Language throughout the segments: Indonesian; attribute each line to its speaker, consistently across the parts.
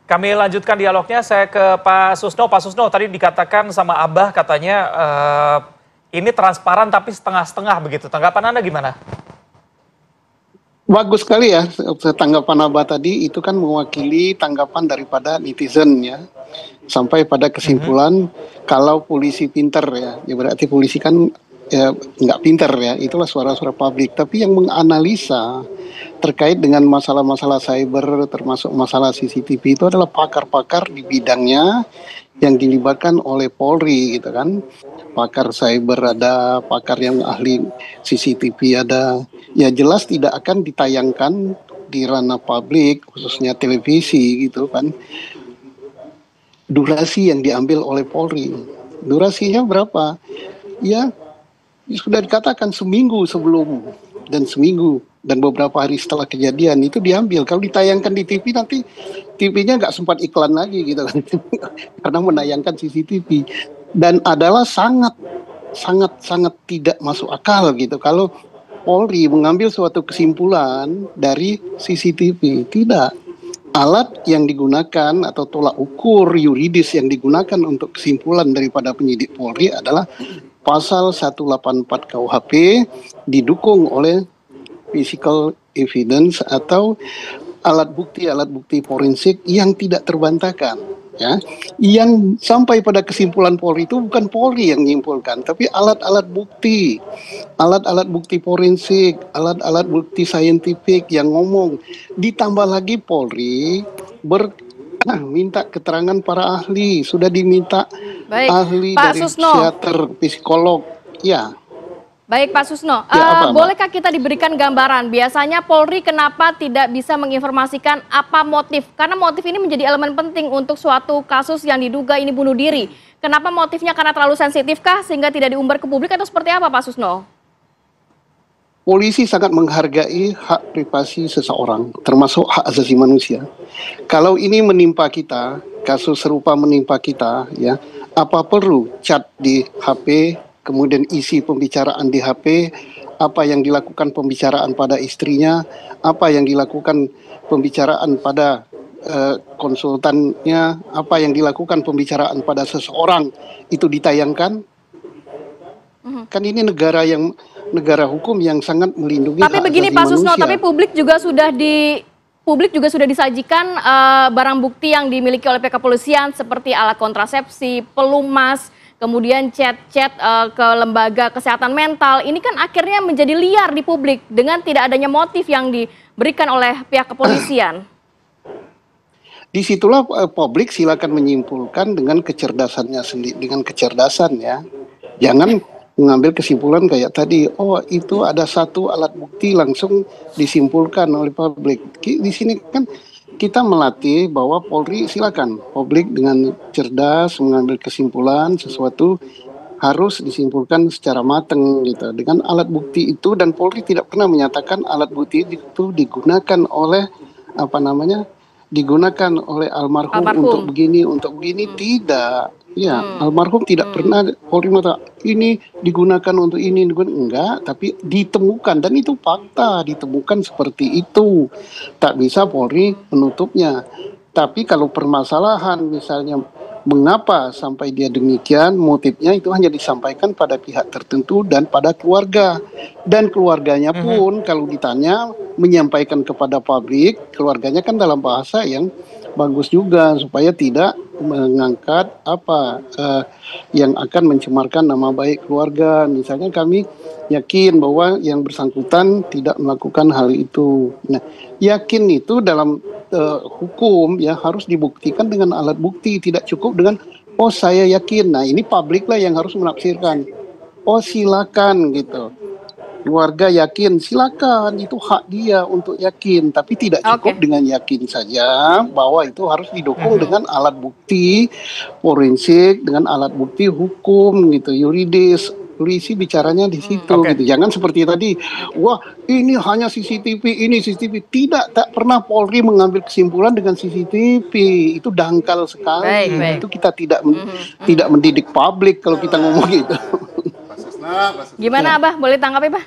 Speaker 1: Kami lanjutkan dialognya, saya ke Pak Susno. Pak Susno, tadi dikatakan sama Abah katanya ini transparan tapi setengah-setengah begitu. Tanggapan Anda gimana?
Speaker 2: Bagus sekali ya, tanggapan Abah tadi itu kan mewakili tanggapan daripada netizen ya. Sampai pada kesimpulan kalau polisi pinter ya berarti polisi kan ya nggak pinter ya, itulah suara-suara publik. Tapi yang menganalisa terkait dengan masalah-masalah cyber termasuk masalah CCTV itu adalah pakar-pakar di bidangnya yang dilibatkan oleh Polri gitu kan. Pakar cyber ada, pakar yang ahli CCTV ada. Ya jelas tidak akan ditayangkan di ranah publik khususnya televisi gitu kan. Durasi yang diambil oleh Polri. Durasinya berapa? Ya sudah dikatakan seminggu sebelum dan seminggu dan beberapa hari setelah kejadian itu diambil. Kalau ditayangkan di TV nanti TV-nya nggak sempat iklan lagi gitu kan. Karena menayangkan CCTV. Dan adalah sangat tidak masuk akal gitu kalau Polri mengambil suatu kesimpulan dari CCTV. Tidak. Alat yang digunakan atau tolak ukur yuridis yang digunakan untuk kesimpulan daripada penyidik Polri adalah pasal 184 KUHP didukung oleh physical evidence atau alat bukti forensik yang tidak terbantahkan. Ya, yang sampai pada kesimpulan Polri itu bukan Polri yang menyimpulkan, tapi alat-alat bukti forensik, alat-alat bukti saintifik yang ngomong. Ditambah lagi Polri minta keterangan para ahli, sudah diminta ahli
Speaker 3: Pak
Speaker 2: dari
Speaker 3: Susno.
Speaker 2: psikiater, psikolog, ya.
Speaker 3: Baik Pak Susno,
Speaker 2: Ya,
Speaker 3: bolehkah kita diberikan gambaran biasanya Polri kenapa tidak bisa menginformasikan apa motif? Karena motif ini menjadi elemen penting untuk suatu kasus yang diduga ini bunuh diri. Kenapa motifnya karena terlalu sensitif kah sehingga tidak diumbar ke publik atau seperti apa Pak Susno?
Speaker 2: Polisi sangat menghargai hak privasi seseorang, termasuk hak asasi manusia. Kalau ini menimpa kita, kasus serupa menimpa kita, ya, apa perlu chat di HP, kemudian isi pembicaraan di HP, apa yang dilakukan pembicaraan pada istrinya, apa yang dilakukan pembicaraan pada konsultannya, apa yang dilakukan pembicaraan pada seseorang itu ditayangkan? Kan ini negara hukum yang sangat melindungi hak asasi manusia.
Speaker 3: Tapi begini Pak Susno, tapi publik juga sudah disajikan barang bukti yang dimiliki oleh pihak kepolisian seperti alat kontrasepsi, pelumas, kemudian chat-chat ke lembaga kesehatan mental. Ini kan akhirnya menjadi liar di publik dengan tidak adanya motif yang diberikan oleh pihak kepolisian.
Speaker 2: Disitulah publik silakan menyimpulkan dengan kecerdasannya sendiri, dengan kecerdasan ya. Jangan mengambil kesimpulan kayak tadi, oh itu ada satu alat bukti langsung disimpulkan oleh publik. Di sini kan kita melatih bahwa Polri silakan publik dengan cerdas mengambil kesimpulan sesuatu harus disimpulkan secara matang gitu dengan alat bukti itu, dan Polri tidak pernah menyatakan alat bukti itu digunakan oleh almarhum untuk begini tidak. Ya, almarhum tidak pernah Polri mengatakan ini digunakan untuk ini, enggak, tapi ditemukan dan itu fakta, ditemukan seperti itu. Tak bisa Polri menutupnya. Tapi kalau permasalahan misalnya mengapa sampai dia demikian, motifnya itu hanya disampaikan pada pihak tertentu dan pada keluarga. Dan keluarganya pun kalau ditanya menyampaikan kepada publik, keluarganya kan dalam bahasa yang bagus juga supaya tidak mengangkat yang akan mencemarkan nama baik keluarga. Misalnya kami yakin bahwa yang bersangkutan tidak melakukan hal itu. Nah, yakin itu dalam hukum ya harus dibuktikan dengan alat bukti, tidak cukup dengan oh saya yakin. Nah, ini publik lah yang harus menafsirkan. Oh silakan gitu. Keluarga yakin, silakan, itu hak dia untuk yakin, tapi tidak cukup dengan yakin saja bahwa itu harus didukung dengan alat bukti forensik, dengan alat bukti hukum gitu, yuridis. Polisi bicaranya di situ gitu. Jangan seperti tadi, wah ini hanya CCTV, ini CCTV. Tak pernah Polri mengambil kesimpulan dengan CCTV. Itu dangkal sekali. Itu kita tidak mendidik publik kalau kita ngomong gitu.
Speaker 3: Gimana Abah? Boleh tanggapi Pak?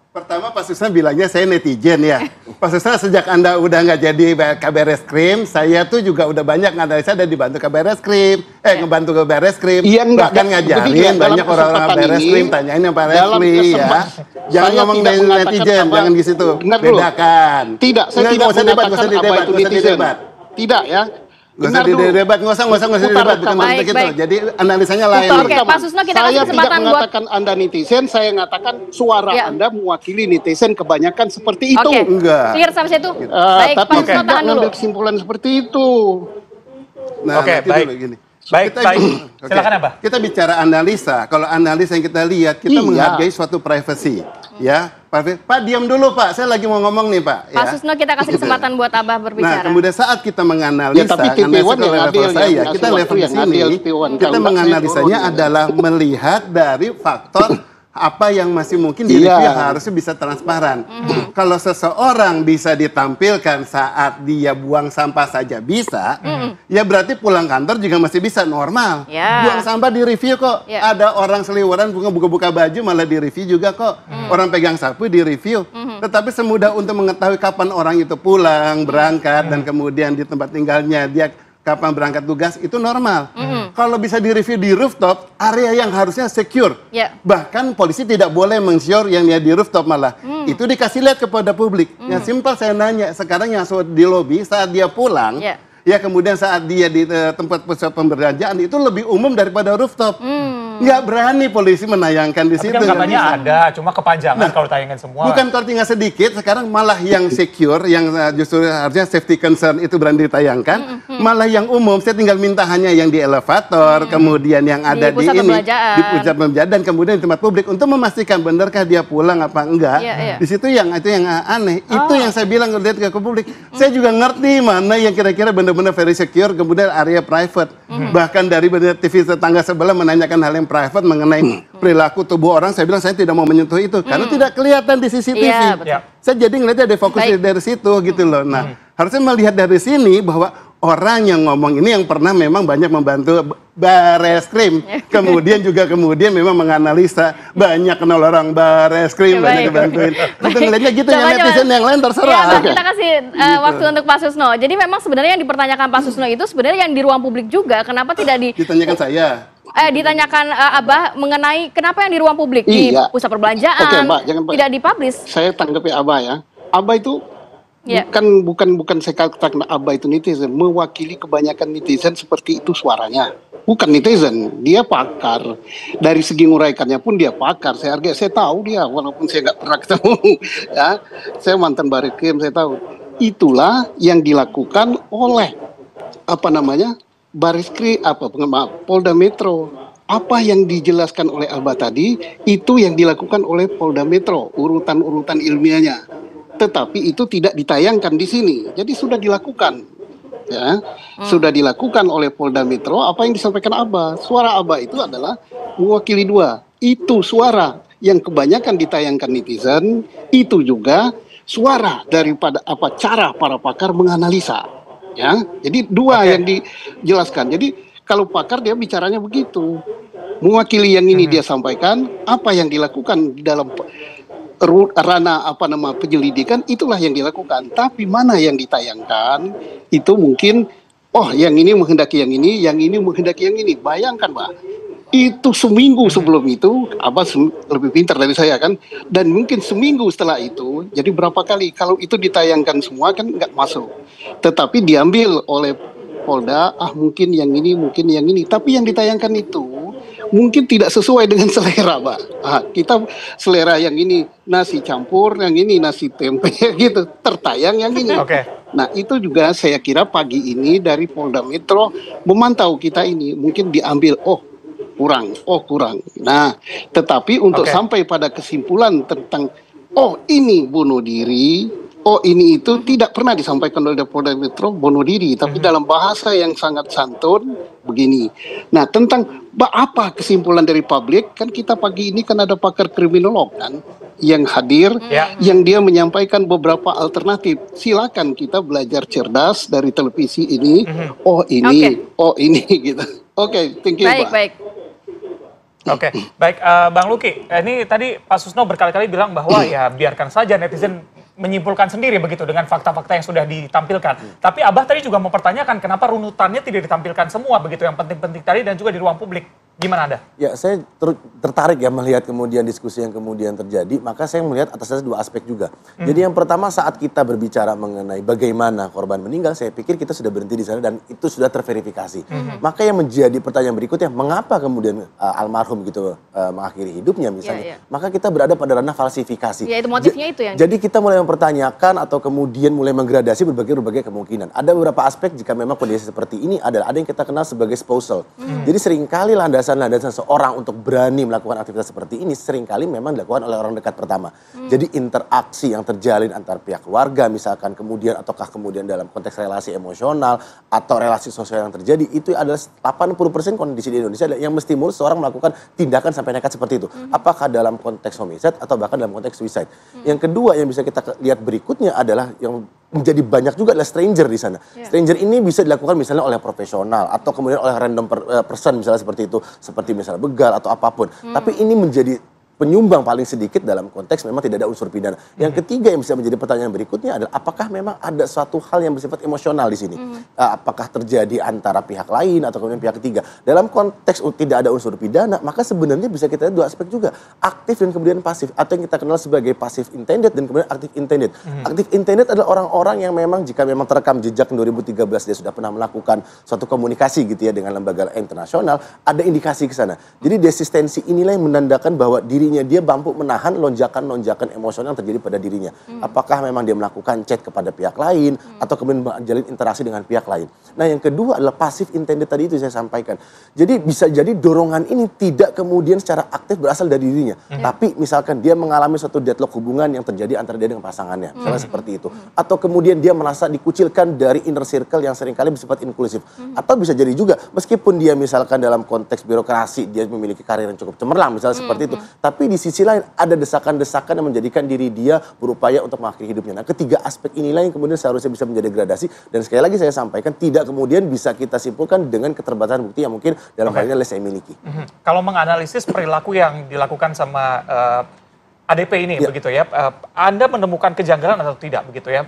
Speaker 4: Pertama Pak Susno bilangnya saya netizen ya. Pak Susno, sejak Anda udah nggak jadi Kabar Reskrim, saya tuh juga udah banyak nganalisa dan dibantu Kabar Reskrim. Ngebantu Kabar Reskrim.
Speaker 2: Iya,
Speaker 4: bahkan ngajarin banyak orang-orang Kabar Reskrim, tanyain yang Pak Refli ya. Jangan ngomong dari netizen, jangan di situ. Bedakan.
Speaker 2: Tidak, saya tidak mengatakan apa itu netizen. Tidak ya.
Speaker 4: Nggak usah didebat, nggak usah didebat, bukan maksudnya gitu. Jadi analisanya lain.
Speaker 3: Oke, Pak Susno, kita kasih kesempatan
Speaker 2: saya tidak mengatakan Anda netizen, saya mengatakan suara Anda mewakili netizen kebanyakan seperti itu.
Speaker 4: Enggak.
Speaker 3: Clear sampai situ. Baik,
Speaker 2: tapi
Speaker 3: Pak Susno tahan dulu.
Speaker 2: Ngambil kesimpulan seperti itu.
Speaker 4: Nah, baik. Gini.
Speaker 1: Baik. Silakan Abah.
Speaker 4: Kita bicara analisa. Kalau analisa yang kita lihat, kita menghargai suatu privasi. Ya, Pak diam dulu Pak, saya lagi mau ngomong nih Pak.
Speaker 3: Pak Susno, kita kasih kesempatan buat Abah berbicara.
Speaker 4: Nah, kemudian saat kita menganalisa,
Speaker 2: tapi TP1 yang adil,
Speaker 4: kita level di sini, kita menganalisanya adalah melihat dari faktor apa yang masih mungkin di review harusnya bisa transparan. Kalau seseorang bisa ditampilkan saat dia buang sampah saja bisa, ya berarti pulang kantor juga masih bisa normal. Buang sampah di review kok. Ada orang seliweran buka-buka baju malah di review juga kok. Orang pegang sapu di review. Tetapi semudah untuk mengetahui kapan orang itu pulang, berangkat, dan kemudian di tempat tinggalnya dia kapan berangkat tugas, itu normal. Kalau bisa direview di rooftop, area yang harusnya secure. Bahkan polisi tidak boleh meng-share yang dia di rooftop malah. Itu dikasih lihat kepada publik. Yang simpel saya nanya, sekarang yang di lobi saat dia pulang, ya kemudian saat dia di tempat pusat pembelanjaan, itu lebih umum daripada rooftop. Nggak berani polisi menayangkan di situ.
Speaker 1: Tapi kan katanya ada, cuma kepanjangan kalau tayangan semua.
Speaker 4: Bukan kalau tinggal sedikit, sekarang malah yang secure, yang justru harusnya safety concern itu berani ditayangkan, malah yang umum, saya tinggal minta hanya yang di elevator, kemudian yang ada di ini, di pusat pembelanjaan, dan kemudian di tempat publik, untuk memastikan benarkah dia pulang apa enggak. Di situ yang aneh, itu yang saya bilang lihat ke publik. Saya juga ngerti mana yang kira-kira benar-benar very secure, kemudian area private. Bahkan dari TV tetangga sebelah menanyakan hal yang private mengenai perilaku tubuh orang, saya bilang saya tidak mau menyentuh itu karena tidak kelihatan di CCTV. Saya jadi ngeliatnya ada fokus dari situ gitu loh. Nah, harusnya melihat dari sini bahwa orang yang ngomong ini yang pernah memang banyak membantu Bareskrim, kemudian memang menganalisa, banyak kenal orang Bareskrim, banyak dibantuin. Itu ngeliatnya gitu, yang netizen yang lain terserah.
Speaker 3: Kita kasih waktu untuk Pak Susno. Jadi memang sebenarnya yang dipertanyakan Pak Susno itu sebenarnya yang di ruang publik juga. Kenapa tidak ditanyakan saya? Ditanyakan Abah mengenai kenapa yang di ruang publik, di pusat perbelanjaan, tidak dipublish.
Speaker 2: Saya tanggapi Abah ya. Abah itu bukan saya katakan Abah itu netizen, mewakili kebanyakan netizen seperti itu suaranya. Bukan netizen, dia pakar. Dari segi nguraikannya pun dia pakar. Saya tahu dia, walaupun saya nggak pernah ketemu. Ya, saya mantan Bareskrim, saya tahu. Itulah yang dilakukan oleh Bareskrim, Polda Metro. Apa yang dijelaskan oleh Abah tadi, itu yang dilakukan oleh Polda Metro, urutan-urutan ilmiahnya. Tetapi itu tidak ditayangkan di sini. Jadi sudah dilakukan. Ya, sudah dilakukan oleh Polda Metro. Apa yang disampaikan Abah, suara Abah itu adalah mewakili dua. Itu suara yang kebanyakan ditayangkan netizen, itu juga suara daripada cara para pakar menganalisa. Ya, jadi dua yang dijelaskan. Jadi kalau pakar dia bicaranya begitu, mewakili yang ini dia sampaikan, apa yang dilakukan di dalam ranah penyelidikan, itulah yang dilakukan. Tapi mana yang ditayangkan itu mungkin yang ini menghendaki yang ini menghendaki yang ini. Bayangkan Pak, itu seminggu sebelum itu Abah lebih pintar dari saya kan, dan mungkin seminggu setelah itu. Jadi berapa kali kalau itu ditayangkan semua kan nggak masuk, tetapi diambil oleh Polda, mungkin yang ini, mungkin yang ini. Tapi yang ditayangkan itu mungkin tidak sesuai dengan selera, Pak. Kita selera yang ini nasi campur, yang ini nasi tempe, gitu. Tertayang yang ini. Nah, itu juga saya kira pagi ini dari Polda Metro memantau kita ini. Mungkin diambil, kurang. Nah, tetapi untuk sampai pada kesimpulan tentang, ini bunuh diri, ini itu tidak pernah disampaikan oleh Polda Metro bunuh diri, tapi dalam bahasa yang sangat santun begini. Nah, tentang apa kesimpulan dari publik, kan kita pagi ini kan ada pakar kriminolog kan yang hadir, yang dia menyampaikan beberapa alternatif. Silakan kita belajar cerdas dari televisi ini. Ini gitu. Thank you, Pak.
Speaker 1: Baik, Bang Luki, ini tadi Pak Susno berkali-kali bilang bahwa ya biarkan saja netizen menyimpulkan sendiri begitu dengan fakta-fakta yang sudah ditampilkan. Tapi Abah tadi juga mempertanyakan kenapa runutannya tidak ditampilkan semua begitu yang penting-penting tadi dan juga di ruang publik. Gimana Anda?
Speaker 5: Ya, saya tertarik ya melihat kemudian diskusi yang kemudian terjadi, maka saya melihat atas dua aspek juga. Jadi yang pertama saat kita berbicara mengenai bagaimana korban meninggal, saya pikir kita sudah berhenti di sana dan itu sudah terverifikasi. Maka yang menjadi pertanyaan berikutnya, mengapa kemudian almarhum gitu mengakhiri hidupnya misalnya? Maka kita berada pada ranah falsifikasi.
Speaker 3: Ya, itu motifnya itu yang.
Speaker 5: Jadi kita mulai mempertanyakan atau kemudian mulai menggradasi berbagai kemungkinan. Ada beberapa aspek jika memang kondisi seperti ini ada yang kita kenal sebagai spousal. Jadi seringkali landasan seseorang untuk berani melakukan aktivitas seperti ini seringkali memang dilakukan oleh orang dekat pertama. Jadi interaksi yang terjalin antar pihak keluarga misalkan kemudian ataukah kemudian dalam konteks relasi emosional atau relasi sosial yang terjadi itu adalah 80% kondisi di Indonesia yang menstimulus seorang melakukan tindakan sampai nekat seperti itu. Apakah dalam konteks homicide atau bahkan dalam konteks suicide. Yang kedua yang bisa kita lihat berikutnya adalah yang menjadi banyak juga adalah stranger di sana. Stranger ini bisa dilakukan misalnya oleh profesional atau kemudian oleh random person misalnya seperti itu, seperti misalnya begal atau apapun. Tapi ini menjadi penyumbang paling sedikit dalam konteks memang tidak ada unsur pidana. Yang ketiga yang bisa menjadi pertanyaan berikutnya adalah apakah memang ada suatu hal yang bersifat emosional di sini? Apakah terjadi antara pihak lain atau kemudian pihak ketiga? Dalam konteks tidak ada unsur pidana, maka sebenarnya bisa kita lihat dua aspek juga. Aktif dan kemudian pasif. Atau yang kita kenal sebagai passive intended dan kemudian active intended. Active intended adalah orang-orang yang memang jika memang terekam jejak 2013 dia sudah pernah melakukan suatu komunikasi gitu ya dengan lembaga internasional, ada indikasi ke sana. Jadi desistensi inilah yang menandakan bahwa dia mampu menahan lonjakan-lonjakan emosional yang terjadi pada dirinya. Apakah memang dia melakukan chat kepada pihak lain atau kemudian menjalin interaksi dengan pihak lain. Nah yang kedua adalah passive intended tadi itu saya sampaikan. Jadi bisa jadi dorongan ini tidak kemudian secara aktif berasal dari dirinya. Tapi misalkan dia mengalami suatu deadlock hubungan yang terjadi antara dia dengan pasangannya. Misalnya seperti itu. Atau kemudian dia merasa dikucilkan dari inner circle yang seringkali bersifat inklusif. Atau bisa jadi juga meskipun dia misalkan dalam konteks birokrasi dia memiliki karir yang cukup cemerlang misalnya seperti itu. Tapi di sisi lain ada desakan-desakan yang menjadikan diri dia berupaya untuk mengakhiri hidupnya. Nah ketiga aspek inilah yang kemudian seharusnya bisa menjadi gradasi. Dan sekali lagi saya sampaikan tidak kemudian bisa kita simpulkan dengan keterbatasan bukti yang mungkin dalam hal ini saya miliki.
Speaker 1: Kalau menganalisis perilaku yang dilakukan sama ADP ini begitu ya, Anda menemukan kejanggalan atau tidak begitu ya?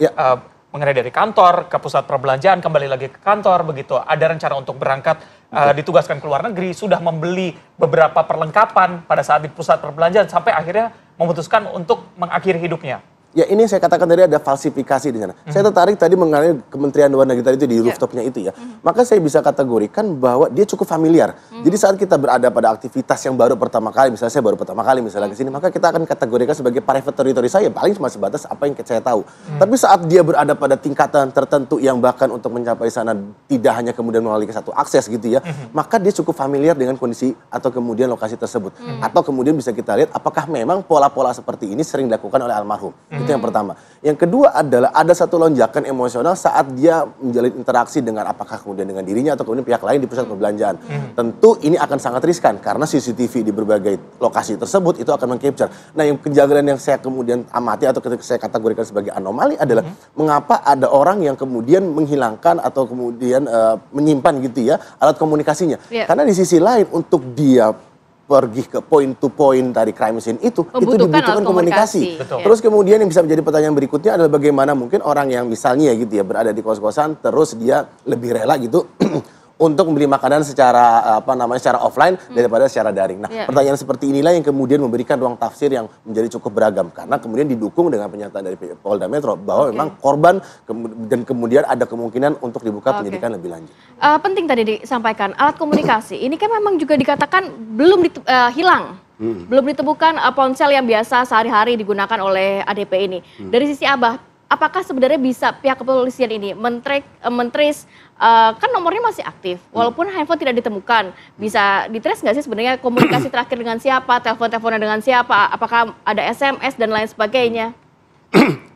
Speaker 1: Mengenai dari kantor ke pusat perbelanjaan, kembali lagi ke kantor begitu. Ada rencana untuk berangkat, ditugaskan ke luar negeri, sudah membeli beberapa perlengkapan pada saat di pusat perbelanjaan sampai akhirnya memutuskan untuk mengakhiri hidupnya.
Speaker 5: Ya ini saya katakan tadi ada falsifikasi di sana. Saya tertarik tadi mengenai Kementerian Luar Negeri tadi itu di rooftopnya itu ya. Maka saya bisa kategorikan bahwa dia cukup familiar. Jadi saat kita berada pada aktivitas yang baru pertama kali, misalnya saya baru pertama kali misalnya ke sini, maka kita akan kategorikan sebagai private territory saya paling cuma sebatas apa yang saya tahu. Tapi saat dia berada pada tingkatan tertentu yang bahkan untuk mencapai sana tidak hanya kemudian melalui satu akses gitu ya, maka dia cukup familiar dengan kondisi atau kemudian lokasi tersebut. Atau kemudian bisa kita lihat apakah memang pola-pola seperti ini sering dilakukan oleh almarhum. Itu yang pertama. Yang kedua adalah ada satu lonjakan emosional saat dia menjalin interaksi dengan apakah kemudian dengan dirinya atau kemudian pihak lain di pusat perbelanjaan. Tentu ini akan sangat riskan karena CCTV di berbagai lokasi tersebut itu akan meng-capture. Nah yang kejanggalan yang saya kemudian amati atau saya kategorikan sebagai anomali adalah mengapa ada orang yang kemudian menghilangkan atau kemudian menyimpan gitu ya alat komunikasinya. Karena di sisi lain untuk dia pergi ke point to point dari crime scene itu dibutuhkan komunikasi. Terus kemudian yang bisa menjadi pertanyaan berikutnya adalah bagaimana mungkin orang yang misalnya gitu ya berada di kos-kosan terus dia lebih rela gitu untuk membeli makanan secara secara offline daripada secara daring. Nah, pertanyaan seperti inilah yang kemudian memberikan ruang tafsir yang menjadi cukup beragam karena kemudian didukung dengan pernyataan dari Polda Metro bahwa memang korban dan kemudian ada kemungkinan untuk dibuka penyidikan lebih lanjut.
Speaker 3: Penting tadi disampaikan alat komunikasi. Ini kan memang juga dikatakan belum hilang. Belum ditemukan ponsel yang biasa sehari-hari digunakan oleh ADP ini. Dari sisi Abah, apakah sebenarnya bisa pihak kepolisian ini men-trace kan nomornya masih aktif, walaupun handphone tidak ditemukan, bisa di-trace nggak sih sebenarnya komunikasi terakhir dengan siapa, telepon-teleponnya dengan siapa, apakah ada SMS dan lain sebagainya?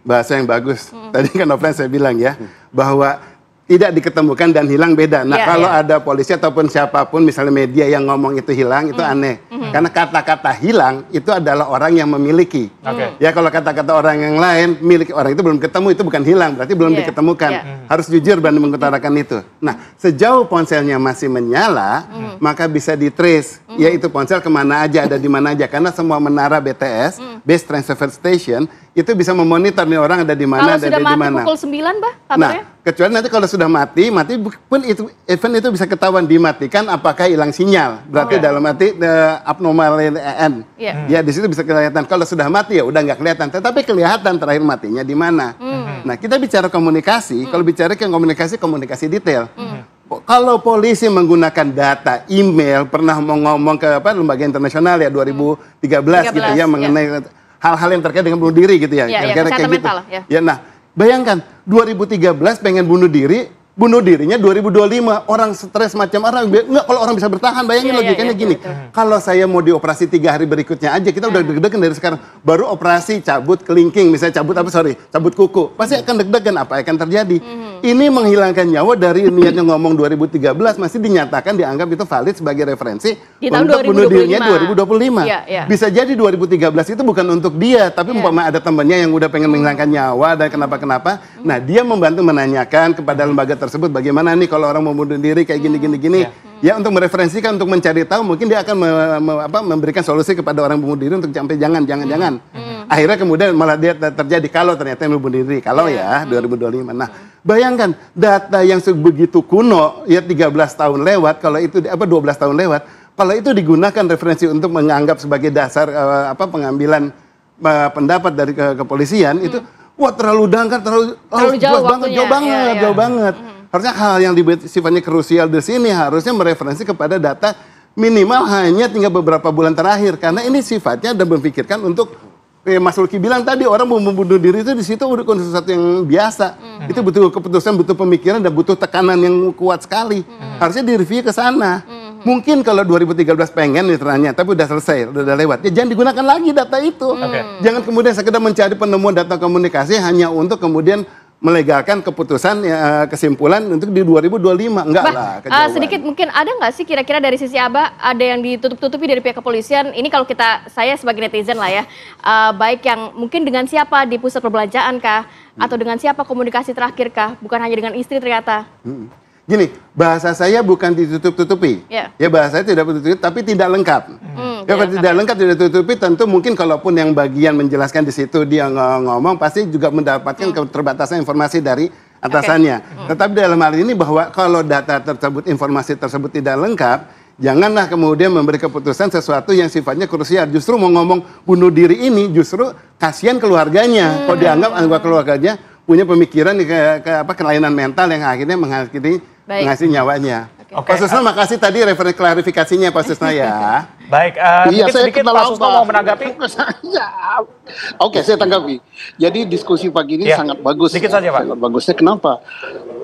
Speaker 4: Bahasa yang bagus. Tadi kan offline saya bilang ya, bahwa tidak diketemukan dan hilang beda. Nah kalau ada polisi ataupun siapapun misalnya media yang ngomong itu hilang itu aneh. Karena kata-kata hilang itu adalah orang yang memiliki. Ya kalau kata-kata orang yang lain milik orang itu belum ketemu itu bukan hilang berarti belum diketemukan. Harus jujur dan mengutarakan itu. Nah sejauh ponselnya masih menyala maka bisa di-trace yaitu ponsel kemana aja ada di mana aja karena semua menara BTS Base Transfer Station itu bisa memonitor nih orang ada di mana,
Speaker 3: ada di mana. Kalau sudah mati pukul 9, Bah, kabarnya?
Speaker 4: Nah, kecuali nanti kalau sudah mati pun itu event itu bisa ketahuan dimatikan apakah hilang sinyal. Berarti dalam arti abnormal EN. Ya di situ bisa kelihatan. Kalau sudah mati ya udah nggak kelihatan. Tetapi kelihatan terakhir matinya di mana. Nah, kita bicara komunikasi. Kalau bicara komunikasi detail. Kalau polisi menggunakan data email, pernah mau ngomong ke lembaga internasional ya 2013 gitu ya mengenai hal-hal yang terkait dengan bunuh diri gitu ya. Kira-kira kayak gitu. Ya, nah, bayangkan 2013 pengen bunuh dirinya 2025 orang stres macam orang nggak, kalau orang bisa bertahan bayangin logikanya gini. Kalau saya mau dioperasi 3 hari berikutnya aja kita udah deg-degan dari sekarang, baru operasi cabut kelingking misalnya cabut kuku pasti akan deg-degan apa akan terjadi. Ini menghilangkan nyawa dari niatnya ngomong 2013 masih dinyatakan dianggap itu valid sebagai referensi di untuk bunuh dirinya 2025. Bisa jadi 2013 itu bukan untuk dia tapi umpama ada temannya yang udah pengen menghilangkan nyawa dan kenapa. Nah, dia membantu menanyakan kepada lembaga tersebut bagaimana nih kalau orang mau bunuh diri kayak gini. Ya, untuk mereferensikan, untuk mencari tahu, mungkin dia akan memberikan solusi kepada orang bunuh diri untuk sampai jangan. Akhirnya kemudian malah dia terjadi kalau ternyata yang bunuh diri, kalau ya 2025. Nah, bayangkan data yang sebegitu kuno, ya 13 tahun lewat, kalau itu 12 tahun lewat, kalau itu digunakan referensi untuk menganggap sebagai dasar pengambilan pendapat dari kepolisian, itu wah terlalu dangkal, terlalu jauh banget. Harusnya hal yang sifatnya krusial di sini harusnya mereferensi kepada data minimal hanya tinggal beberapa bulan terakhir, karena ini sifatnya dan berpikirkan untuk Mas Luki bilang tadi orang mau membunuh diri itu di situ udah sesuatu yang biasa. Itu butuh keputusan, butuh pemikiran dan butuh tekanan yang kuat sekali. Harusnya direview ke sana. Mungkin kalau 2013 pengen literalnya, tapi udah selesai, udah lewat. Ya jangan digunakan lagi data itu. Jangan kemudian sekedar mencari penemuan data komunikasi hanya untuk kemudian melegalkan keputusan kesimpulan untuk di 2025. Enggak lah.
Speaker 3: Sedikit mungkin ada nggak sih kira-kira dari sisi Abah ada yang ditutup-tutupi dari pihak kepolisian? Ini kalau saya sebagai netizen lah ya, baik yang mungkin dengan siapa di pusat perbelanjaan kah? Atau dengan siapa komunikasi terakhir kah? Bukan hanya dengan istri ternyata.
Speaker 4: Gini, bahasa saya bukan ditutup-tutupi. Ya bahasa saya tidak ditutup, tapi tidak lengkap. Tidak lengkap, tidak ditutupi, tentu mungkin kalaupun yang bagian menjelaskan di situ dia ngomong, pasti juga mendapatkan keterbatasan informasi dari atasannya. Tetapi dalam hal ini bahwa kalau data tersebut, informasi tersebut tidak lengkap, janganlah kemudian memberi keputusan sesuatu yang sifatnya krusial. Justru mau ngomong bunuh diri ini, justru kasihan keluarganya. Kalau dianggap anggota keluarganya punya pemikiran kelainan mental yang akhirnya mengasih nyawanya. Pak Susno, makasih tadi referensi klarifikasinya Pak Susno ya.
Speaker 1: Baik, mungkin sedikit Pak Susno mau menanggapi.
Speaker 2: Oke, saya tanggapi. Jadi diskusi pagi ini sangat bagus.
Speaker 1: Sedikit saja Pak.
Speaker 2: Sangat bagusnya kenapa?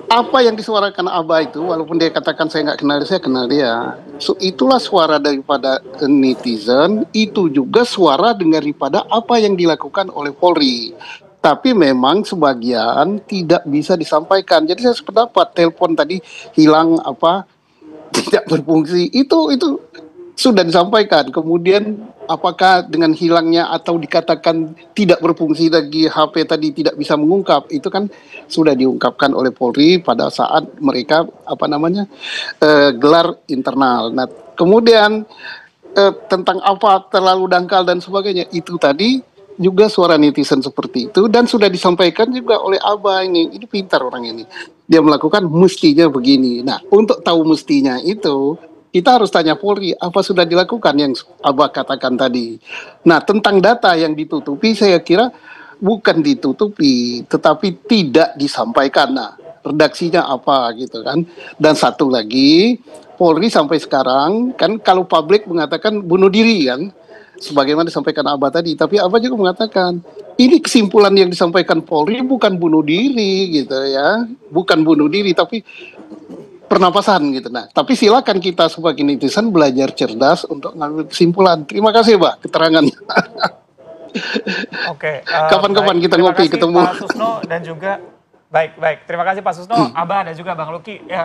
Speaker 2: Apa yang disuarakan Abah itu, walaupun dia katakan saya nggak kenal, saya kenal dia. So, itulah suara daripada netizen, itu juga suara daripada apa yang dilakukan oleh Polri. Tapi memang sebagian tidak bisa disampaikan. Jadi saya sependapat, telepon tadi hilang tidak berfungsi, itu sudah disampaikan. Kemudian apakah dengan hilangnya atau dikatakan tidak berfungsi lagi HP tadi tidak bisa mengungkap, itu kan sudah diungkapkan oleh Polri pada saat mereka gelar internal. Nah, kemudian tentang apa terlalu dangkal dan sebagainya, itu tadi juga suara netizen seperti itu dan sudah disampaikan juga oleh Abah ini pintar orang ini. Dia melakukan mestinya begini. Nah, untuk tahu mestinya itu kita harus tanya Polri apa sudah dilakukan yang Abah katakan tadi. Nah, tentang data yang ditutupi saya kira bukan ditutupi tetapi tidak disampaikan. Nah, redaksinya apa gitu kan. Dan satu lagi, Polri sampai sekarang kan kalau publik mengatakan bunuh diri kan, sebagaimana disampaikan Abah tadi, tapi Abah juga mengatakan ini kesimpulan yang disampaikan Polri bukan bunuh diri gitu ya, bukan bunuh diri tapi pernapasan gitu. Nah, tapi silakan kita sebagai netizen belajar cerdas untuk ngambil kesimpulan. Terima kasih Pak keterangannya.
Speaker 1: Oke.
Speaker 2: Kapan-kapan kita ngopi ketemu.
Speaker 1: Pak Susno dan juga baik. Terima kasih Pak Susno, Abah dan juga Bang Luki.